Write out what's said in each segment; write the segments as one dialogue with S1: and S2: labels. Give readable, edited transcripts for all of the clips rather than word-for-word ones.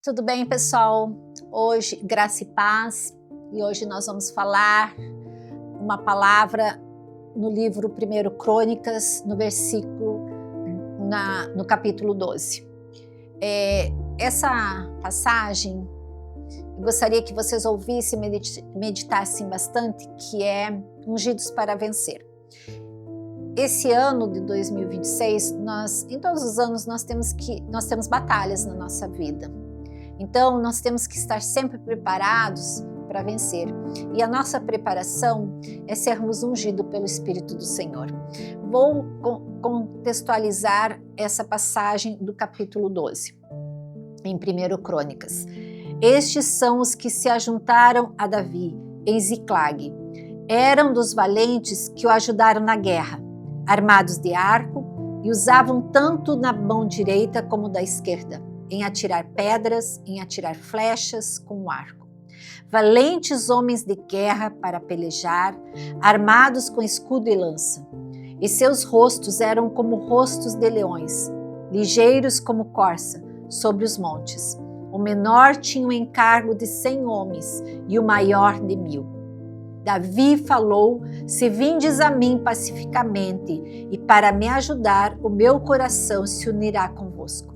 S1: Tudo bem, pessoal? Hoje, graça e paz, e hoje nós vamos falar uma palavra no livro 1 Crônicas, no capítulo 12. Essa passagem, eu gostaria que vocês ouvissem e meditassem bastante, que é Ungidos para Vencer. Esse ano de 2026, em todos os anos nós temos batalhas na nossa vida. Então, nós temos que estar sempre preparados para vencer. E a nossa preparação é sermos ungidos pelo Espírito do Senhor. Vou contextualizar essa passagem do capítulo 12, em 1 Crônicas. Estes são os que se ajuntaram a Davi em Ziclag. Eram dos valentes que o ajudaram na guerra, armados de arco, e usavam tanto na mão direita como da esquerda, em atirar pedras, em atirar flechas com o arco. Valentes homens de guerra para pelejar, armados com escudo e lança. E seus rostos eram como rostos de leões, ligeiros como corça, sobre os montes. O menor tinha o encargo de 100 homens e o maior de 1000. Davi falou: se vindes a mim pacificamente e para me ajudar, o meu coração se unirá convosco.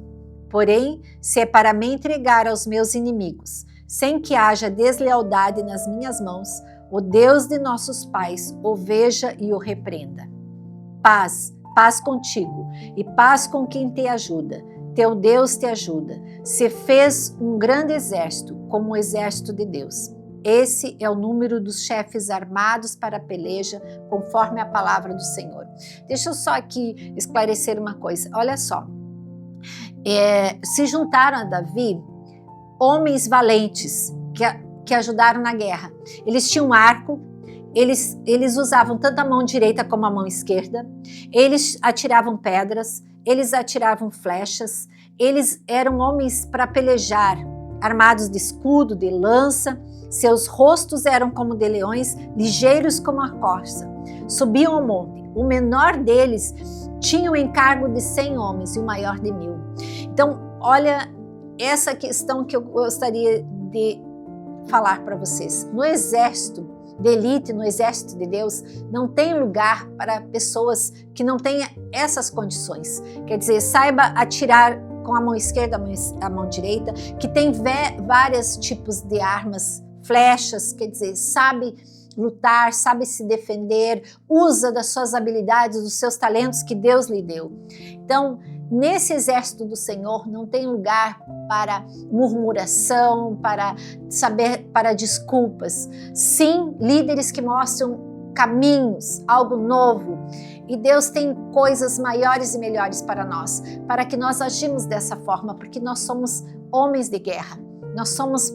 S1: Porém, se é para me entregar aos meus inimigos, sem que haja deslealdade nas minhas mãos, o Deus de nossos pais o veja e o repreenda. Paz, paz contigo, e paz com quem te ajuda. Teu Deus te ajuda. Se fez um grande exército, como o exército de Deus. Esse é o número dos chefes armados para a peleja, conforme a palavra do Senhor. Deixa eu só aqui esclarecer uma coisa. Olha só. Se juntaram a Davi homens valentes que ajudaram na guerra. Eles tinham arco, eles usavam tanto a mão direita como a mão esquerda, eles atiravam pedras, eles atiravam flechas, eles eram homens para pelejar, armados de escudo, de lança. Seus rostos eram como de leões, ligeiros como a corça. Subiam ao monte. O menor deles tinha o encargo de 100 homens e o maior de 1000. Então, olha essa questão que eu gostaria de falar para vocês. No exército de elite, no exército de Deus, não tem lugar para pessoas que não tenham essas condições. Quer dizer, saiba atirar com a mão esquerda, a mão direita, que tem vários tipos de armas, flechas, quer dizer, sabe lutar, sabe se defender, usa das suas habilidades, dos seus talentos que Deus lhe deu. Então, nesse exército do Senhor não tem lugar para murmuração, para desculpas. Sim, líderes que mostram caminhos, algo novo. E Deus tem coisas maiores e melhores para nós, para que nós agimos dessa forma, porque nós somos homens de guerra. Nós somos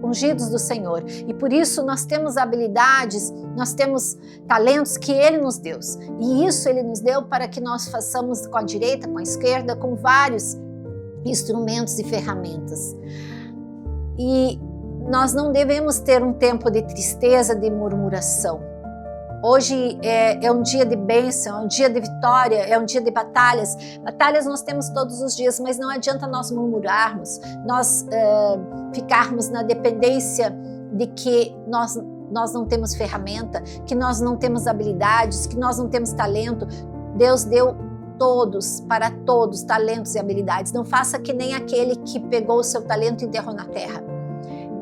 S1: ungidos do Senhor, e por isso nós temos habilidades, nós temos talentos que Ele nos deu, e isso Ele nos deu para que nós façamos com a direita, com a esquerda, com vários instrumentos e ferramentas. E nós não devemos ter um tempo de tristeza, de murmuração. Hoje é um dia de bênção, é um dia de vitória, é um dia de batalhas. Batalhas nós temos todos os dias, mas não adianta nós murmurarmos, nós ficarmos na dependência de que nós não temos ferramenta, que nós não temos habilidades, que nós não temos talento. Deus deu para todos, talentos e habilidades. Não faça que nem aquele que pegou o seu talento e enterrou na terra.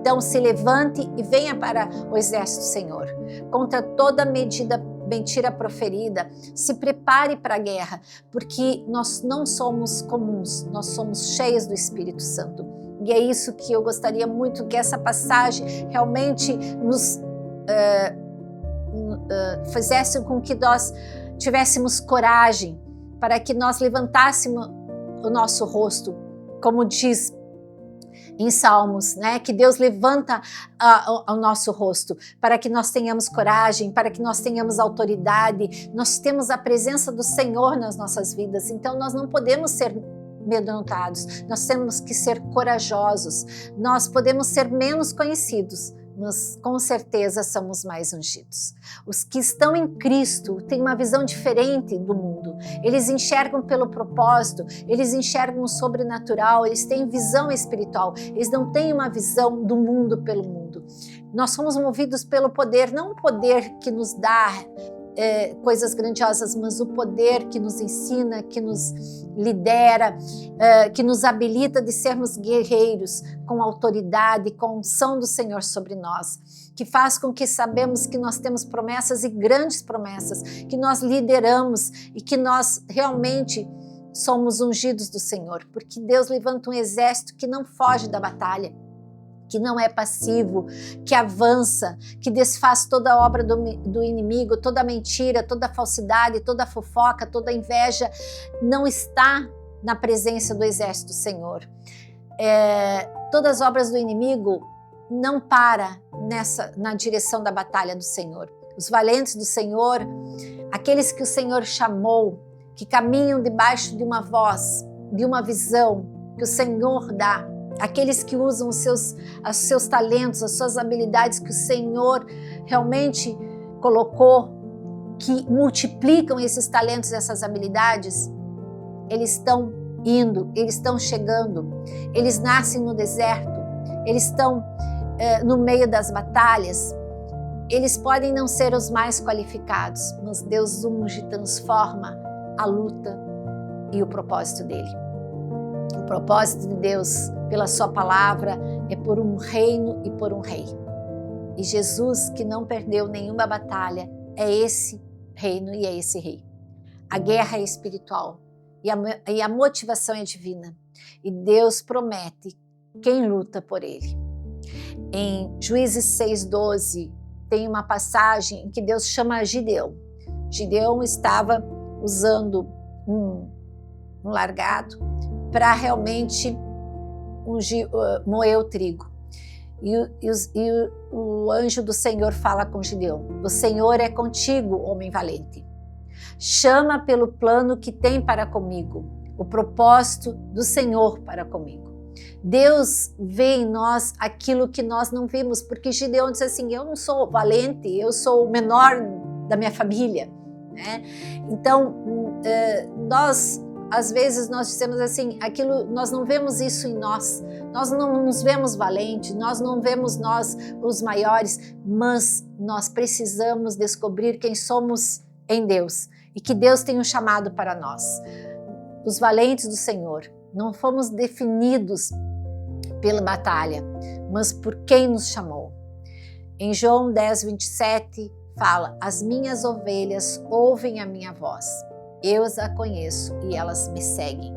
S1: Então se levante e venha para o exército do Senhor. Contra toda mentira proferida, se prepare para a guerra, porque nós não somos comuns, nós somos cheios do Espírito Santo. E é isso que eu gostaria muito que essa passagem realmente nos fizesse com que nós tivéssemos coragem, para que nós levantássemos o nosso rosto, como diz em Salmos, né? Que Deus levanta o nosso rosto para que nós tenhamos coragem, para que nós tenhamos autoridade. Nós temos a presença do Senhor nas nossas vidas, então nós não podemos ser amedrontados, nós temos que ser corajosos. Nós podemos ser menos conhecidos, mas com certeza somos mais ungidos. Os que estão em Cristo têm uma visão diferente do mundo. Eles enxergam pelo propósito, eles enxergam o sobrenatural, eles têm visão espiritual, eles não têm uma visão do mundo pelo mundo. Nós somos movidos pelo poder, não o poder que nos dá coisas grandiosas, mas o poder que nos ensina, que nos lidera, que nos habilita de sermos guerreiros com autoridade, com a unção do Senhor sobre nós, que faz com que sabemos que nós temos promessas e grandes promessas, que nós lideramos e que nós realmente somos ungidos do Senhor, porque Deus levanta um exército que não foge da batalha, que não é passivo, que avança, que desfaz toda a obra do inimigo, toda a mentira, toda a falsidade, toda a fofoca, toda a inveja, não está na presença do exército do Senhor. Todas as obras do inimigo não param na direção da batalha do Senhor. Os valentes do Senhor, aqueles que o Senhor chamou, que caminham debaixo de uma voz, de uma visão que o Senhor dá, aqueles que usam os seus talentos, as suas habilidades que o Senhor realmente colocou, que multiplicam esses talentos e essas habilidades, eles estão indo, eles estão chegando, eles nascem no deserto, eles estão no meio das batalhas, eles podem não ser os mais qualificados, mas Deus unge, transforma a luta e o propósito dele. O propósito de Deus, pela sua palavra, é por um reino e por um rei. E Jesus, que não perdeu nenhuma batalha, é esse reino e é esse rei. A guerra é espiritual e a motivação é divina. E Deus promete quem luta por ele. Em Juízes 6:12, tem uma passagem em que Deus chama Gideão. Gideão estava usando um largado para realmente moer o trigo. E o anjo do Senhor fala com Gideão: o Senhor é contigo, homem valente. Chama pelo plano que tem para comigo, o propósito do Senhor para comigo. Deus vê em nós aquilo que nós não vimos, porque Gideão disse assim: eu não sou valente, eu sou o menor da minha família, né? Então, às vezes nós dizemos assim, nós não vemos isso em nós não nos vemos valentes, nós não vemos nós os maiores, mas nós precisamos descobrir quem somos em Deus e que Deus tem um chamado para nós. Os valentes do Senhor, não fomos definidos pela batalha, mas por quem nos chamou. Em João 10:27 fala: as minhas ovelhas ouvem a minha voz. Eu as conheço e elas me seguem.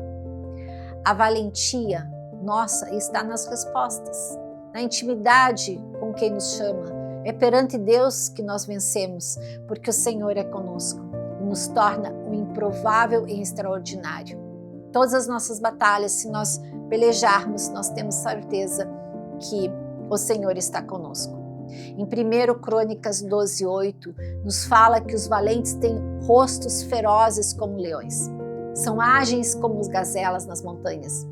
S1: A valentia nossa está nas respostas, na intimidade com quem nos chama. É perante Deus que nós vencemos, porque o Senhor é conosco e nos torna o improvável e extraordinário. Todas as nossas batalhas, se nós pelejarmos, nós temos certeza que o Senhor está conosco. Em 1 Crônicas 12:8, nos fala que os valentes têm rostos ferozes como leões. São ágeis como as gazelas nas montanhas.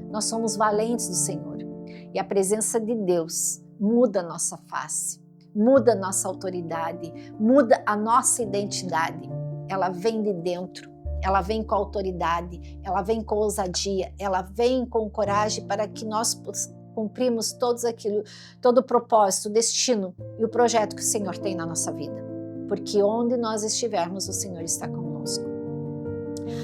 S1: Nós somos valentes do Senhor. E a presença de Deus muda a nossa face, muda a nossa autoridade, muda a nossa identidade. Ela vem de dentro, ela vem com autoridade, ela vem com ousadia, ela vem com coragem para que nós cumprimos todo o propósito, o destino e o projeto que o Senhor tem na nossa vida. Porque onde nós estivermos, o Senhor está conosco.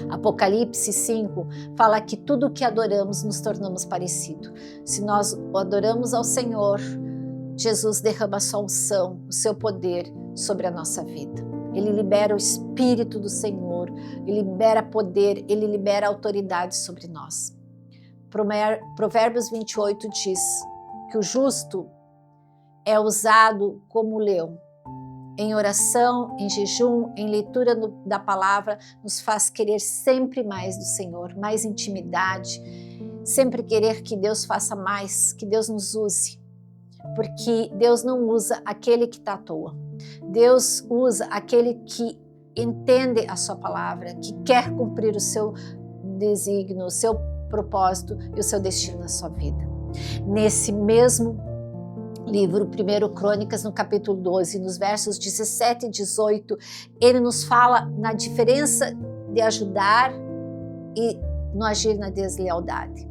S1: Apocalipse 5 fala que tudo o que adoramos nos tornamos parecido. Se nós o adoramos ao Senhor, Jesus derrama a sua unção, o seu poder sobre a nossa vida. Ele libera o Espírito do Senhor, ele libera poder, ele libera autoridade sobre nós. Provérbios 28 diz que o justo é usado como leão. Em oração, em jejum, em leitura da palavra, nos faz querer sempre mais do Senhor, mais intimidade, sempre querer que Deus faça mais, que Deus nos use. Porque Deus não usa aquele que está à toa. Deus usa aquele que entende a sua palavra, que quer cumprir o seu desígnio, o seu propósito e o seu destino na sua vida. Nesse mesmo livro 1 Crônicas, no capítulo 12, nos versos 17 e 18, ele nos fala na diferença de ajudar e não agir na deslealdade.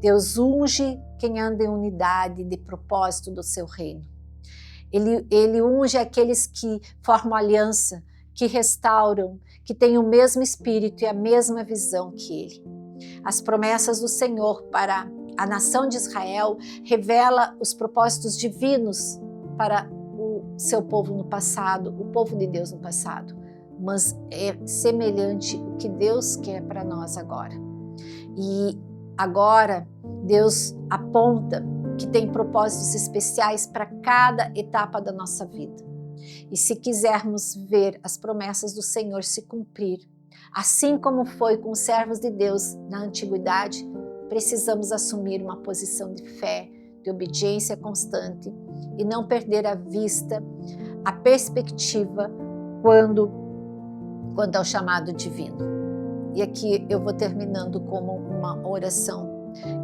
S1: Deus unge quem anda em unidade de propósito do seu reino. Ele unge aqueles que formam aliança, que restauram, que têm o mesmo espírito e a mesma visão que ele. As promessas do Senhor para a nação de Israel revela os propósitos divinos para o seu povo no passado, o povo de Deus no passado, mas é semelhante o que Deus quer para nós agora. E agora Deus aponta que tem propósitos especiais para cada etapa da nossa vida. E se quisermos ver as promessas do Senhor se cumprir, assim como foi com os servos de Deus na antiguidade, precisamos assumir uma posição de fé, de obediência constante e não perder a vista, a perspectiva quando ao chamado divino. E aqui eu vou terminando como uma oração,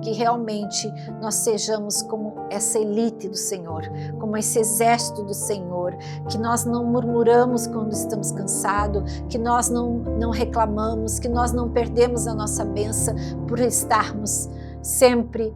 S1: que realmente nós sejamos como essa elite do Senhor, como esse exército do Senhor, que nós não murmuramos quando estamos cansados, que nós não reclamamos, que nós não perdemos a nossa bênção por estarmos sempre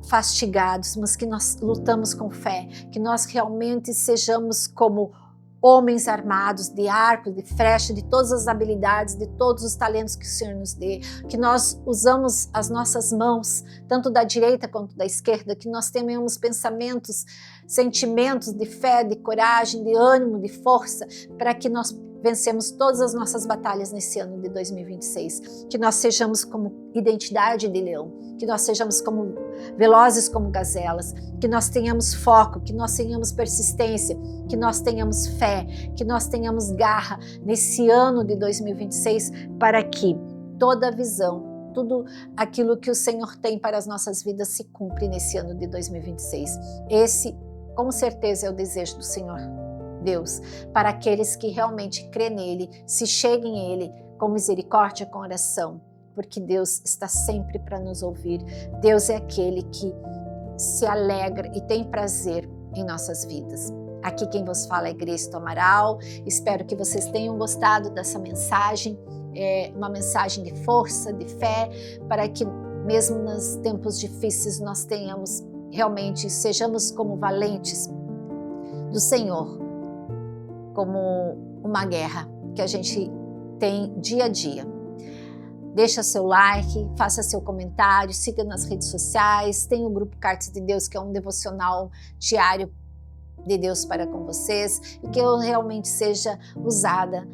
S1: fastigados, mas que nós lutamos com fé, que nós realmente sejamos como homens armados de arco, de flecha, de todas as habilidades, de todos os talentos que o Senhor nos dê, que nós usamos as nossas mãos, tanto da direita quanto da esquerda, que nós tenhamos pensamentos, sentimentos de fé, de coragem, de ânimo, de força, para que nós vencemos todas as nossas batalhas nesse ano de 2026, que nós sejamos como identidade de leão, que nós sejamos como velozes como gazelas, que nós tenhamos foco, que nós tenhamos persistência, que nós tenhamos fé, que nós tenhamos garra nesse ano de 2026, para que toda a visão, tudo aquilo que o Senhor tem para as nossas vidas se cumpre nesse ano de 2026. Esse, com certeza, é o desejo do Senhor Deus, para aqueles que realmente crêem nele, se cheguem a ele com misericórdia, com oração, porque Deus está sempre para nos ouvir. Deus é aquele que se alegra e tem prazer em nossas vidas. Aqui quem vos fala é Cristo Amaral. Espero que vocês tenham gostado dessa mensagem, uma mensagem de força, de fé, para que mesmo nos tempos difíceis nós tenhamos realmente, sejamos como valentes do Senhor, como uma guerra que a gente tem dia a dia. Deixa seu like, faça seu comentário, siga nas redes sociais, tem o grupo Cartas de Deus, que é um devocional diário de Deus para com vocês, e que eu realmente seja usada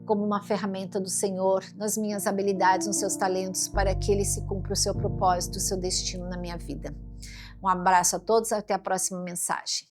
S1: como uma ferramenta do Senhor nas minhas habilidades, nos seus talentos, para que Ele se cumpra o seu propósito, o seu destino na minha vida. Um abraço a todos, até a próxima mensagem.